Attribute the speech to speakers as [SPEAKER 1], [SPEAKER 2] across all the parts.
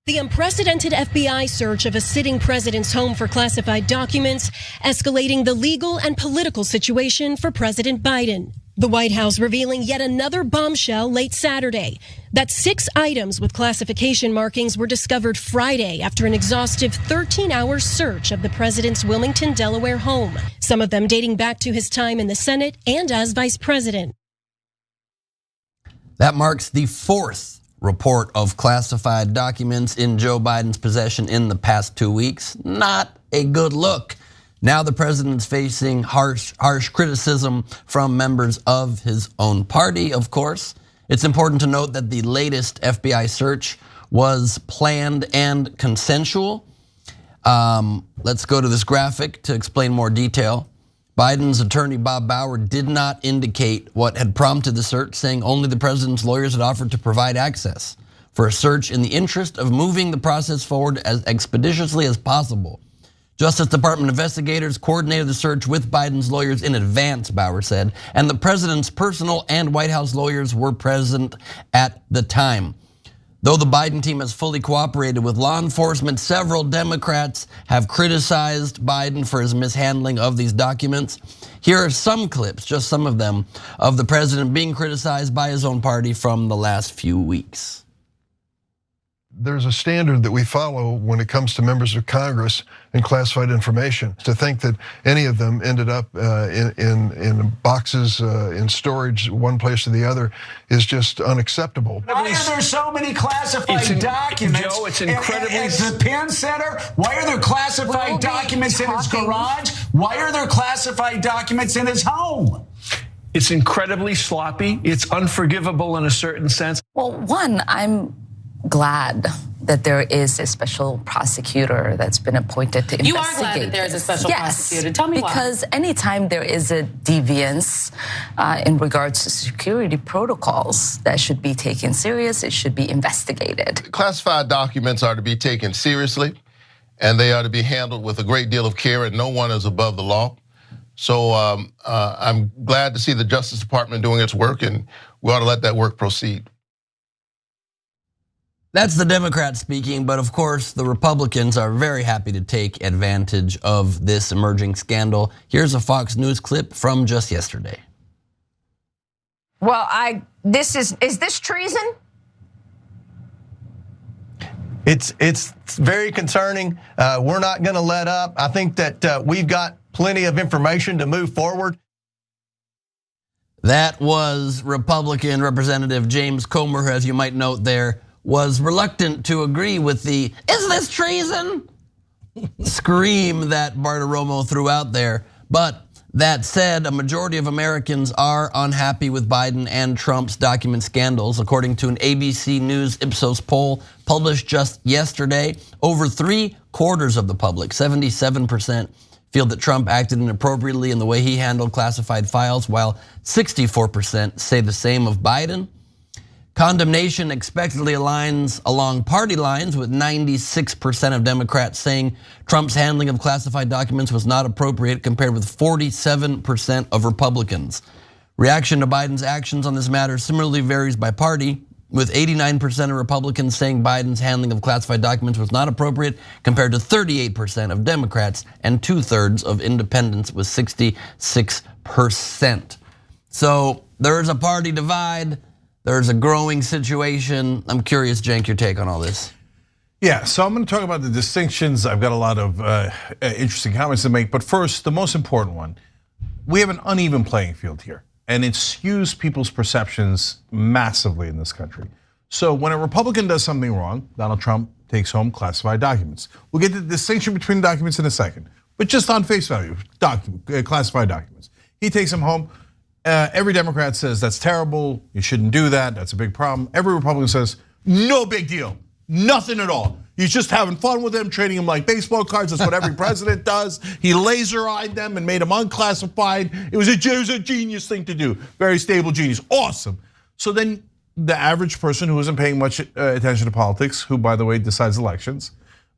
[SPEAKER 1] The unprecedented FBI search of a sitting president's home for classified documents, escalating the legal and political situation for President Biden. The White House revealing yet another bombshell late Saturday, that 6 items with classification markings were discovered Friday after an exhaustive 13-hour search of the president's Wilmington, Delaware home, some of them dating back to his time in the Senate and as vice president.
[SPEAKER 2] That marks the 4th report of classified documents in Joe Biden's possession in the past 2 weeks. Not a good look. Now the president's facing harsh criticism from members of his own party, of course. It's important to note that the latest FBI search was planned and consensual. Let's go to this graphic to explain more detail. Biden's attorney, Bob Bauer, did not indicate what had prompted the search, saying only the president's lawyers had offered to provide access for a search in the interest of moving the process forward as expeditiously as possible. Justice Department investigators coordinated the search with Biden's lawyers in advance, Bauer said, and the president's personal and White House lawyers were present at the time. Though the Biden team has fully cooperated with law enforcement, several Democrats have criticized Biden for his mishandling of these documents. Here are some clips, just some of them, of the president being criticized by his own party from the last few weeks.
[SPEAKER 3] There's a standard that we follow when it comes to members of Congress and classified information. To think that any of them ended up in boxes in storage one place or the other is just unacceptable.
[SPEAKER 4] Why are there so many classified documents?
[SPEAKER 5] Joe, it's incredibly.
[SPEAKER 4] At the Penn Center, why are there classified documents in his garage? Why are there classified documents in his home?
[SPEAKER 5] It's incredibly sloppy. It's unforgivable in a certain sense.
[SPEAKER 6] Well, one, I'm glad that there is a special prosecutor that's been appointed to investigate.
[SPEAKER 7] You are glad that there is a special prosecutor. Tell me why.
[SPEAKER 6] Because anytime there is a deviance in regards to security protocols, that should be taken serious. It should be investigated.
[SPEAKER 8] Classified documents are to be taken seriously, and they are to be handled with a great deal of care, and no one is above the law. So I'm glad to see the Justice Department doing its work, and we ought to let that work proceed.
[SPEAKER 2] That's the Democrats speaking, but of course the Republicans are very happy to take advantage of this emerging scandal. Here's a Fox News clip from just yesterday.
[SPEAKER 9] Well, is this treason?
[SPEAKER 10] It's very concerning. We're not going to let up. I think that we've got plenty of information to move forward.
[SPEAKER 2] That was Republican Representative James Comer, who, as you might note there, was reluctant to agree with the "is this treason?" scream that Bartiromo threw out there. But that said, a majority of Americans are unhappy with Biden and Trump's document scandals. According to an ABC News Ipsos poll published just yesterday, over 3/4 of the public, 77%, feel that Trump acted inappropriately in the way he handled classified files, while 64% say the same of Biden. Condemnation expectedly aligns along party lines, with 96% of Democrats saying Trump's handling of classified documents was not appropriate, compared with 47% of Republicans. Reaction to Biden's actions on this matter similarly varies by party, with 89% of Republicans saying Biden's handling of classified documents was not appropriate, compared to 38% of Democrats and 2/3 of independents, with 66%. So there's a party divide. There's a growing situation. I'm curious, Cenk, your take on all this.
[SPEAKER 11] Yeah, so I'm going to talk about the distinctions. I've got a lot of interesting comments to make, but first, the most important one. We have an uneven playing field here, and it skews people's perceptions massively in this country. So when a Republican does something wrong, Donald Trump takes home classified documents. We'll get to the distinction between documents in a second, but just on face value, classified documents. He takes them home. Every Democrat says that's terrible, you shouldn't do that, that's a big problem. Every Republican says, no big deal, nothing at all. He's just having fun with them, trading them like baseball cards. That's what every president does. He laser-eyed them and made them unclassified. It was a genius thing to do. Very stable genius, awesome. So then the average person who isn't paying much attention to politics, who by the way decides elections,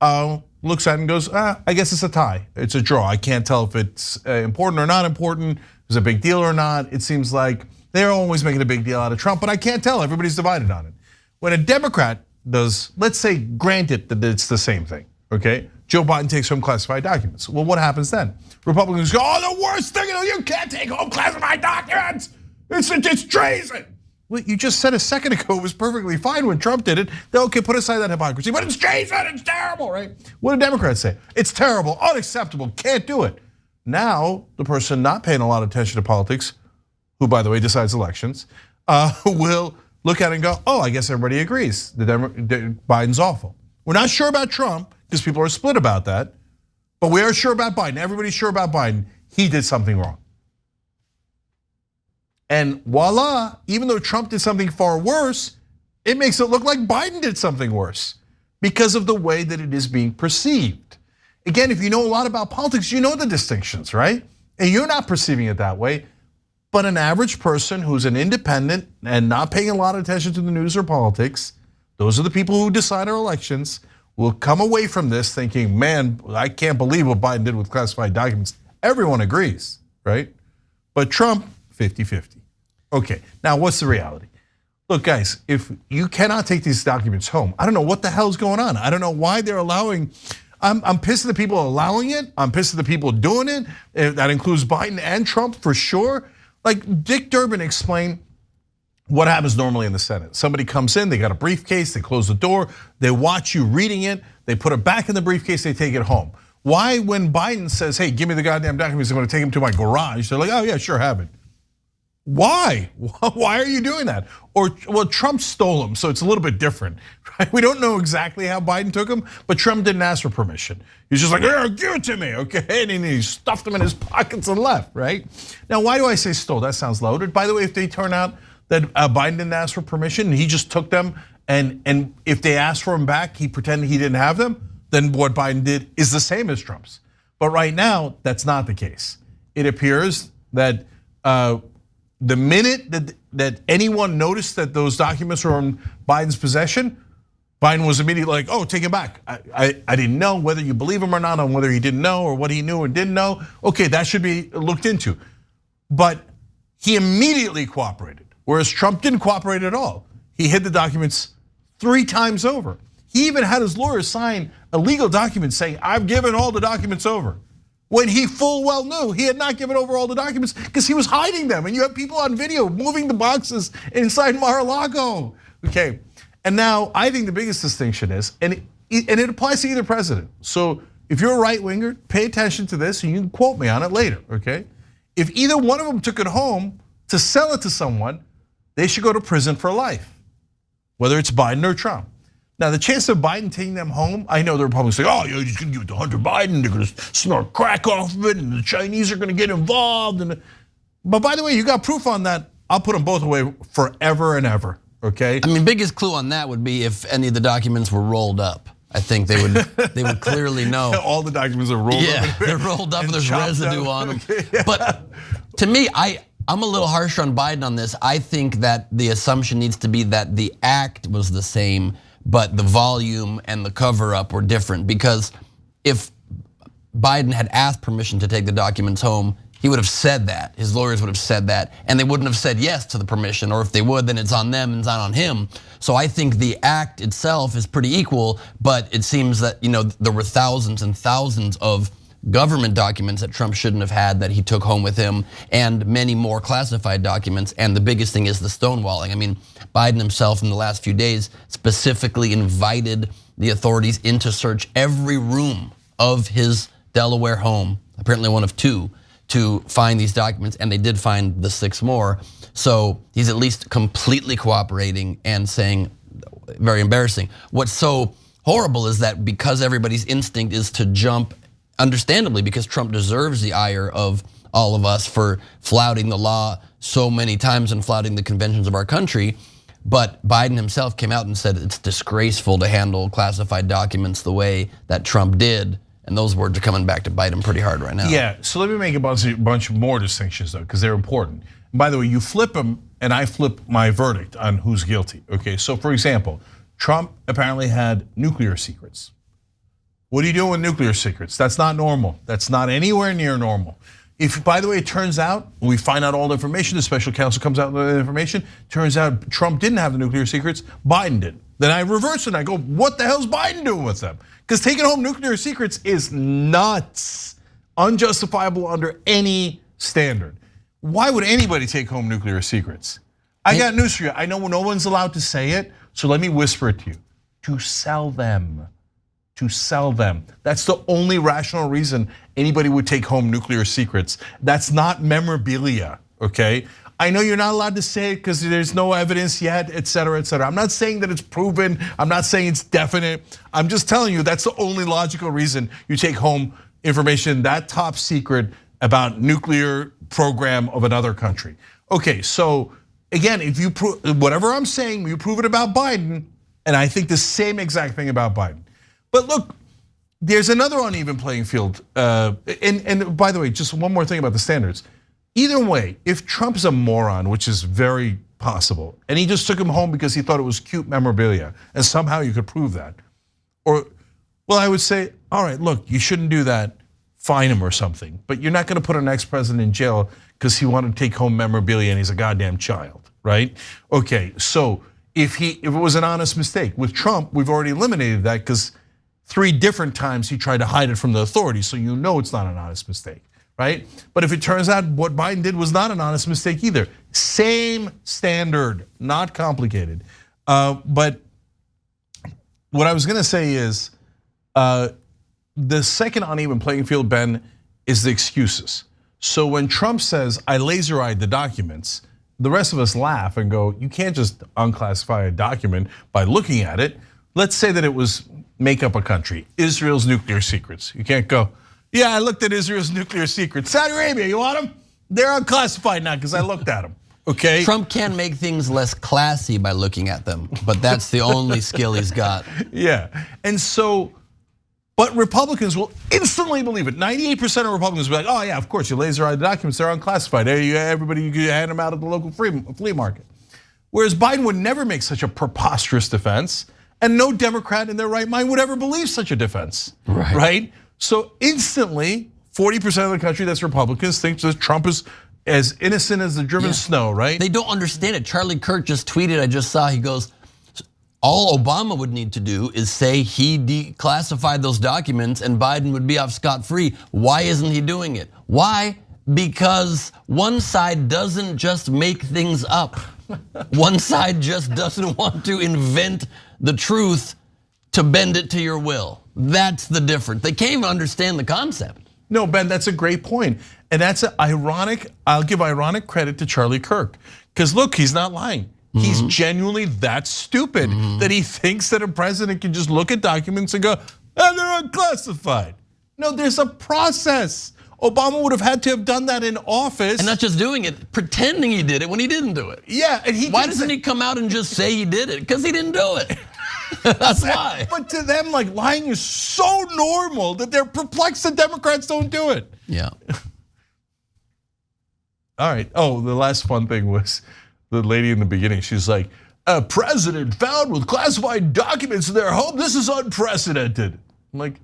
[SPEAKER 11] looks at it and goes, I guess it's a tie, it's a draw. I can't tell if it's important or not important. Is it a big deal or not? It seems like they're always making a big deal out of Trump, but I can't tell. Everybody's divided on it. When a Democrat does, let's say, granted that it's the same thing, okay? Joe Biden takes home classified documents. Well, what happens then? Republicans go, oh, the worst thing, you can't take home classified documents. It's treason. Well, you just said a second ago it was perfectly fine when Trump did it. Okay, put aside that hypocrisy, but it's treason, it's terrible, right? What do Democrats say? It's terrible, unacceptable, can't do it. Now, the person not paying a lot of attention to politics, who, by the way, decides elections, will look at it and go, oh, I guess everybody agrees that Biden's awful. We're not sure about Trump, because people are split about that, but we are sure about Biden. Everybody's sure about Biden. He did something wrong. And voila, even though Trump did something far worse, it makes it look like Biden did something worse because of the way that it is being perceived. Again, if you know a lot about politics, you know the distinctions, right? And you're not perceiving it that way, but an average person who's an independent and not paying a lot of attention to the news or politics, those are the people who decide our elections, will come away from this thinking, man, I can't believe what Biden did with classified documents. Everyone agrees, right? But Trump, 50-50. Okay, now what's the reality? Look, guys, if you cannot take these documents home, I don't know what the hell's going on. I don't know why they're allowing, I'm pissed at the people allowing it. I'm pissed at the people doing it. That includes Biden and Trump for sure. Like Dick Durbin explained what happens normally in the Senate. Somebody comes in, they got a briefcase, they close the door, they watch you reading it, they put it back in the briefcase, they take it home. Why, when Biden says, hey, give me the goddamn documents, I'm gonna take them to my garage, they're like, oh yeah, sure, have it. Why? Why are you doing that? Or, well, Trump stole them, so it's a little bit different, right? We don't know exactly how Biden took them, but Trump didn't ask for permission. He's just like, here, give it to me, okay? And he stuffed them in his pockets and left, right? Now, why do I say stole? That sounds loaded. By the way, if they turn out that Biden didn't ask for permission and he just took them, and if they asked for them back, he pretended he didn't have them, then what Biden did is the same as Trump's. But right now, that's not the case. It appears that the minute that anyone noticed that those documents were in Biden's possession, Biden was immediately like, oh, take it back. I didn't know whether you believe him or not, on whether he didn't know or what he knew or didn't know. Okay, that should be looked into. But he immediately cooperated, whereas Trump didn't cooperate at all. He hid the documents 3 times over. He even had his lawyers sign a legal document saying, I've given all the documents over, when he full well knew he had not given over all the documents because he was hiding them. And you have people on video moving the boxes inside Mar-a-Lago. Okay, and now I think the biggest distinction is, and it applies to either president. So if you're a right winger, pay attention to this and you can quote me on it later, okay? If either one of them took it home to sell it to someone, they should go to prison for life, whether it's Biden or Trump. Now, the chance of Biden taking them home, I know the Republicans say, oh, you're just gonna give it to Hunter Biden, they're gonna snort crack off of it, and the Chinese are gonna get involved. But by the way, you got proof on that. I'll put them both away forever and ever, okay?
[SPEAKER 2] I mean, biggest clue on that would be if any of the documents were rolled up. I think they would clearly know.
[SPEAKER 11] All the documents are rolled up.
[SPEAKER 2] Yeah, they're rolled up and there's residue on them. Okay, yeah. But to me, I'm a little harsher on Biden on this. I think that the assumption needs to be that the act was the same, but the volume and the cover up were different, because if Biden had asked permission to take the documents home, he would have said that, his lawyers would have said that, and they wouldn't have said yes to the permission, or if they would, then it's on them and it's not on him. So I think the act itself is pretty equal, but it seems that there were thousands and thousands of government documents that Trump shouldn't have had that he took home with him, and many more classified documents. And the biggest thing is the stonewalling. I mean, Biden himself in the last few days specifically invited the authorities in to search every room of his Delaware home, apparently one of 2, to find these documents, and they did find the 6 more. So he's at least completely cooperating and saying, very embarrassing. What's so horrible is that because everybody's instinct is to jump, understandably, because Trump deserves the ire of all of us for flouting the law so many times and flouting the conventions of our country. But Biden himself came out and said it's disgraceful to handle classified documents the way that Trump did. And those words are coming back to bite him pretty hard right now.
[SPEAKER 11] Yeah, so let me make a bunch more distinctions though, because they're important. And by the way, you flip them and I flip my verdict on who's guilty. Okay, so for example, Trump apparently had nuclear secrets. What are you doing with nuclear secrets? That's not normal. That's not anywhere near normal. If, by the way, it turns out, we find out all the information, the special counsel comes out with the information, turns out Trump didn't have the nuclear secrets, Biden did. Then I reverse it and I go, what the hell's Biden doing with them? Because taking home nuclear secrets is nuts, unjustifiable under any standard. Why would anybody take home nuclear secrets? I got news for you. I know no one's allowed to say it, so let me whisper it to you. To sell them. To sell them. That's the only rational reason anybody would take home nuclear secrets. That's not memorabilia, okay? I know you're not allowed to say it because there's no evidence yet, et cetera, et cetera. I'm not saying that it's proven. I'm not saying it's definite. I'm just telling you that's the only logical reason you take home information that top secret about nuclear program of another country. Okay, so again, if you prove whatever I'm saying, you prove it about Biden, and I think the same exact thing about Biden. But look, there's another uneven playing field. And by the way, just one more thing about the standards. Either way, if Trump's a moron, which is very possible, and he just took him home because he thought it was cute memorabilia, and somehow you could prove that, or, well, I would say, all right, look, you shouldn't do that, fine him or something. But you're not gonna put an ex-president in jail because he wanted to take home memorabilia and he's a goddamn child, right? Okay, so if it was an honest mistake. With Trump, we've already eliminated that because 3 different times he tried to hide it from the authorities, so you know it's not an honest mistake, right? But if it turns out what Biden did was not an honest mistake either, same standard, not complicated. But what I was gonna say is, the second uneven playing field, Ben, is the excuses. So when Trump says, I laser-eyed the documents, the rest of us laugh and go, you can't just unclassify a document by looking at it. Let's say that it was make up a country, Israel's nuclear secrets. You can't go, yeah, I looked at Israel's nuclear secrets. Saudi Arabia, you want them? They're unclassified now because I looked at them, okay?
[SPEAKER 2] Trump can make things less classy by looking at them, but that's the only skill he's got.
[SPEAKER 11] Yeah, and so, but Republicans will instantly believe it. 98% of Republicans will be like, oh yeah, of course, you laser-eyed the documents, they're unclassified. Everybody, you can hand them out at the local flea market. Whereas Biden would never make such a preposterous defense, and no Democrat in their right mind would ever believe such a defense, right? So instantly, 40% of the country that's Republicans thinks that Trump is as innocent as the driven snow, right?
[SPEAKER 2] They don't understand it. Charlie Kirk just tweeted, I just saw, he goes, all Obama would need to do is say he declassified those documents and Biden would be off scot-free. Why isn't he doing it? Why? Because one side doesn't just make things up. One side just doesn't want to invent the truth to bend it to your will. That's the difference. They can't even understand the concept.
[SPEAKER 11] No, Ben, that's a great point. And that's ironic, I'll give ironic credit to Charlie Kirk. Because look, he's not lying. He's genuinely that stupid that he thinks that a president can just look at documents and go, oh, they're unclassified. No, there's a process. Obama would have had to have done that in office.
[SPEAKER 2] And not just doing it, pretending he did it when he didn't do it.
[SPEAKER 11] Yeah, and
[SPEAKER 2] why doesn't he come out and just say he did it? Because he didn't do it. That's why.
[SPEAKER 11] But to them, like, lying is so normal that they're perplexed that Democrats don't do it.
[SPEAKER 2] Yeah.
[SPEAKER 11] All right, oh, the last fun thing was the lady in the beginning, she's like, a president found with classified documents in their home, this is unprecedented. I'm like,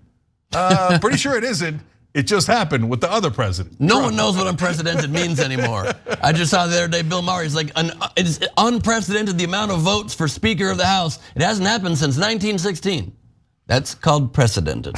[SPEAKER 11] pretty sure it isn't. It just happened with the other president.
[SPEAKER 2] No one knows what unprecedented means anymore. I just saw the other day, Bill Maher, he's like, it's unprecedented the amount of votes for Speaker of the House. It hasn't happened since 1916. That's called precedented.